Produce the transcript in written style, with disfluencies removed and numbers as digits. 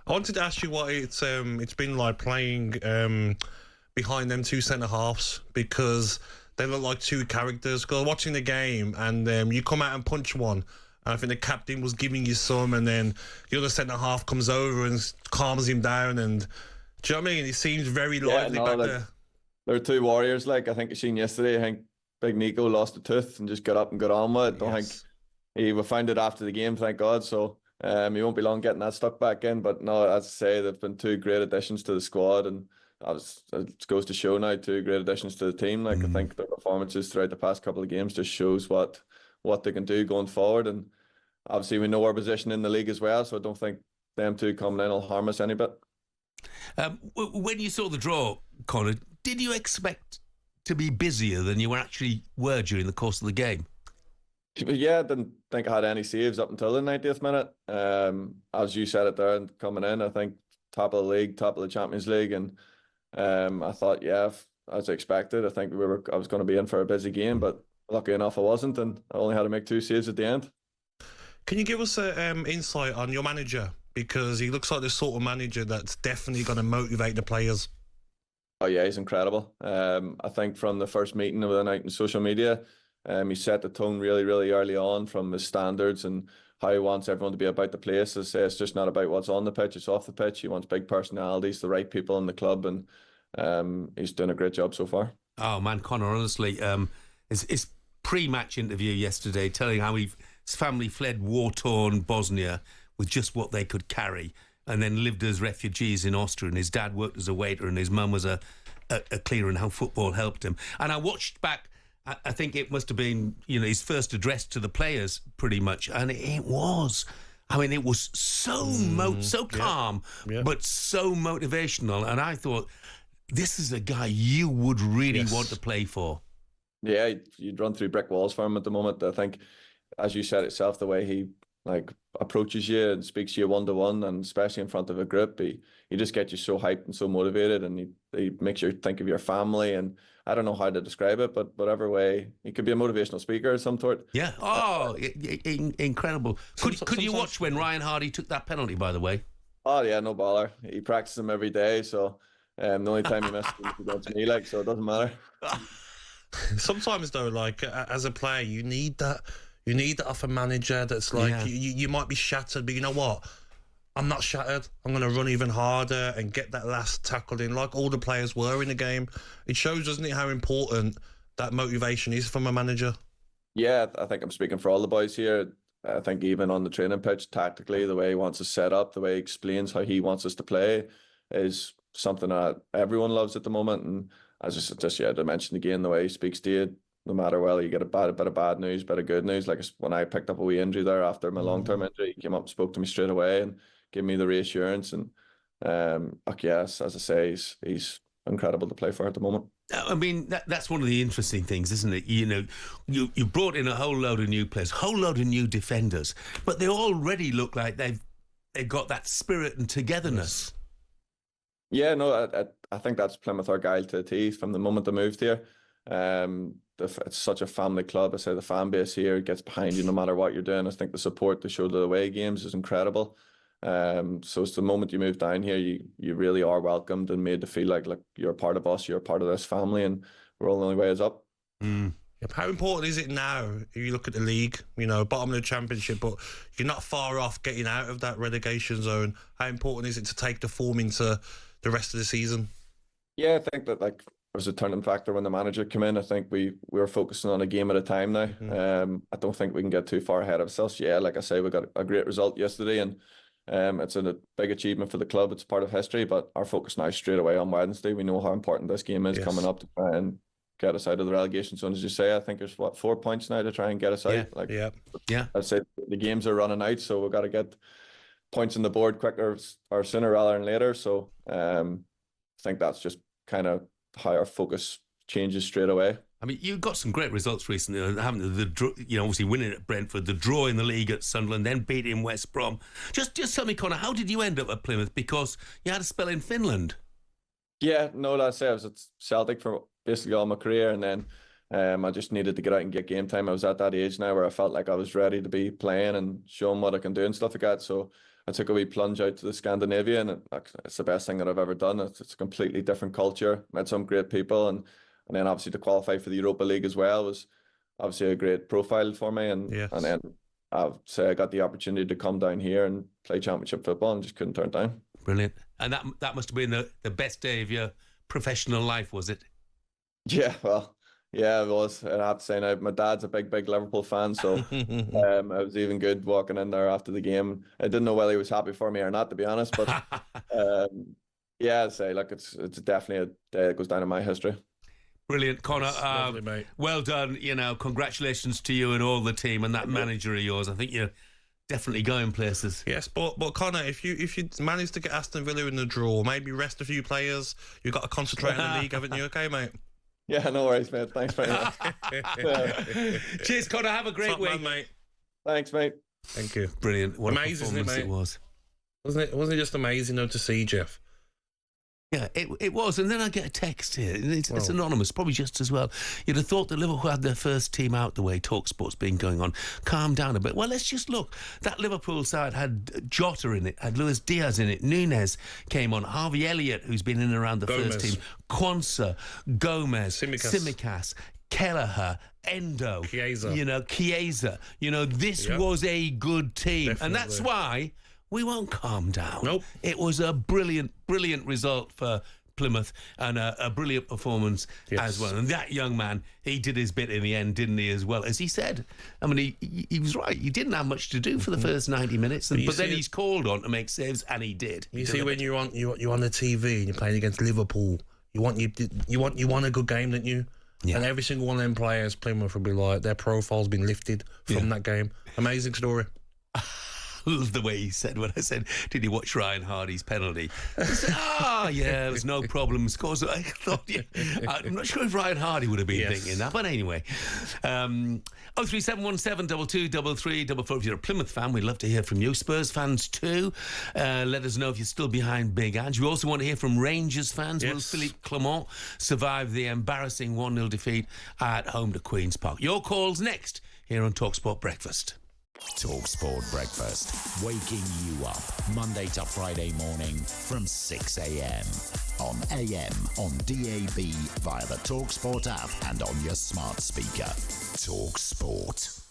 I wanted to ask you what it's been like playing behind them two centre halves, because they look like two characters. Because watching the game and you come out and punch one, and I think the captain was giving you some, and then the other centre half comes over and calms him down. And do you know what I mean? It seems very Yeah, lively no, back like there. they're two warriors. Like I think you seen yesterday. I think Big Nico lost a tooth and just got up and got on with it. Don't think Yes. we found it after the game, thank God. So he won't be long getting that stuck back in. But no, as I say, they've been two great additions to the squad, and it goes to show now two great additions to the team. Like I think their performances throughout the past couple of games just shows what they can do going forward. And obviously we know our position in the league as well, so I don't think them two coming in will harm us any bit. When you saw the draw, Conor, did you expect to be busier than you actually were during the course of the game? Yeah, I didn't think I had any saves up until the 90th minute. As you said it there, and coming in, I think top of the league, top of the Champions League, and I thought, yeah, as expected, I think I was going to be in for a busy game, but lucky enough I wasn't, and I only had to make two saves at the end. Can you give us an insight on your manager? Because he looks like the sort of manager that's definitely going to motivate the players. Oh yeah, he's incredible. I think from the first meeting of the night in social media, he set the tone really, really early on from his standards and how he wants everyone to be about the place. As I say, it's just not about what's on the pitch, it's off the pitch. He wants big personalities, the right people in the club, and he's doing a great job so far. Oh man, Conor, honestly, his pre-match interview yesterday telling how his family fled war-torn Bosnia with just what they could carry, and then lived as refugees in Austria, and his dad worked as a waiter and his mum was a cleaner, and how football helped him. And I watched back, I think it must have been, his first address to the players pretty much, and it was. I mean, it was so calm, but so motivational. And I thought, this is a guy you would really want to play for. Yeah, you'd run through brick walls for him at the moment. I think, as you said itself, the way he approaches you and speaks to you one-to-one, and especially in front of a group, he just gets you so hyped and so motivated, and he makes you think of your family. And I don't know how to describe it, but whatever way, he could be a motivational speaker of some sort. Yeah. Oh, incredible. Could you watch when Ryan Hardy took that penalty, by the way? Oh yeah, no bother. He practices them every day, so the only time he misses is against me, so it doesn't matter. Sometimes though, as a player, you need that. You need that off a manager that's you might be shattered, but you know what? I'm not shattered. I'm going to run even harder and get that last tackle in, like all the players were in the game. It shows, doesn't it, how important that motivation is from a manager? Yeah, I think I'm speaking for all the boys here. I think even on the training pitch, tactically, the way he wants us set up, the way he explains how he wants us to play is something that everyone loves at the moment. And as I mentioned again, the way he speaks to you, no matter whether you get a bit of bad news, bit of good news. Like when I picked up a wee injury there after my long-term injury, he came up and spoke to me straight away and gave me the reassurance. And yes, as I say, he's incredible to play for at the moment. I mean, that's one of the interesting things, isn't it? You brought in a whole load of new players, whole load of new defenders, but they already look like they've got that spirit and togetherness. Yeah, no, I think that's Plymouth Argyle to a T from the moment they moved here. It's such a family club. I say the fan base here gets behind you no matter what you're doing. I think the support they show to the away games is incredible. So it's the moment you move down here, you really are welcomed and made to feel like you're a part of us, you're a part of this family, and we're all the only way is up. How important is it now, if you look at the league, bottom of the championship, but you're not far off getting out of that relegation zone? How important is it to take the form into the rest of the season? Yeah, I think that there was a turning factor when the manager came in. I think we were focusing on a game at a time now. I don't think we can get too far ahead of ourselves. Yeah, like I say, we got a great result yesterday, and it's a big achievement for the club. It's part of history, but our focus now is straight away on Wednesday. We know how important this game is coming up to try and get us out of the relegation zone. As you say, I think there's 4 points now to try and get us out. I'd say the games are running out, so we've got to get points on the board quicker or sooner rather than later. So I think that's just kind of how our focus changes straight away. I mean, you got some great results recently, haven't you? Obviously winning at Brentford, the draw in the league at Sunderland, then beating West Brom. Just tell me, Conor, how did you end up at Plymouth? Because you had a spell in Finland. Yeah, no, that's it. I was at Celtic for basically all my career, and then I just needed to get out and get game time. I was at that age now where I felt like I was ready to be playing and showing what I can do and stuff like that. So I took a wee plunge out to the Scandinavia, and it's the best thing that I've ever done. It's a completely different culture. Met some great people, and then obviously to qualify for the Europa League as well was obviously a great profile for me. And then I got the opportunity to come down here and play championship football, and just couldn't turn it down. Brilliant. And that must have been the best day of your professional life, was it? Yeah, well, yeah, it was. And I have to say now, my dad's a big Liverpool fan, so I was even good walking in there after the game. I didn't know whether he was happy for me or not, to be honest. But yeah, I'd say, look, it's definitely a day that goes down in my history. Brilliant, Conor. Lovely, mate. Well done. Congratulations to you and all the team and that manager of yours. I think you're definitely going places. Yes, but Conor, if you manage to get Aston Villa in the draw, maybe rest a few players, you've got to concentrate on the league, haven't you? Okay, mate? Yeah, no worries, mate. Thanks very much. Cheers, Conor. Have a great week, mate. Thanks, mate. Thank you. Brilliant. What amazing, a performance it was. Wasn't it just amazing though to see, Jeff? Yeah, it was. And then I get a text here. It's anonymous, probably just as well. You'd have thought that Liverpool had their first team out the way. talkSPORT's been going on. Calm down a bit. Well, let's just look. That Liverpool side had Jota in it, had Luis Diaz in it. Nunes came on. Harvey Elliott, who's been in and around the first team. Quansah, Gomez, Tsimikas, Kelleher, Endo, Chiesa. This was a good team. Definitely. And that's why we won't calm down. Nope. It was a brilliant result for Plymouth and a brilliant performance as well. And that young man, he did his bit in the end, didn't he, as well? As he said, I mean, he was right. He didn't have much to do for the first 90 minutes, but then he's called on to make saves, and he did. You see, when you're on the TV and you're playing against Liverpool, you want a good game, don't you? Yeah. And every single one of them players, Plymouth will be like, their profile's been lifted from that game. Amazing story. The way he said when I said, "Did you watch Ryan Hardy's penalty?" He said, yeah, there's no problem. Of course, I thought, I'm not sure if Ryan Hardy would have been thinking that, but anyway. 03717 223344. If you're a Plymouth fan, we'd love to hear from you. Spurs fans too. Let us know if you're still behind Big Ange. We also want to hear from Rangers fans. Will Philippe Clement survive the embarrassing 1-0 defeat at home to Queen's Park? Your calls next here on talkSPORT Breakfast. talkSPORT Breakfast, waking you up Monday to Friday morning from 6 a.m. on AM, on DAB, via the talkSPORT app and on your smart speaker. talkSPORT.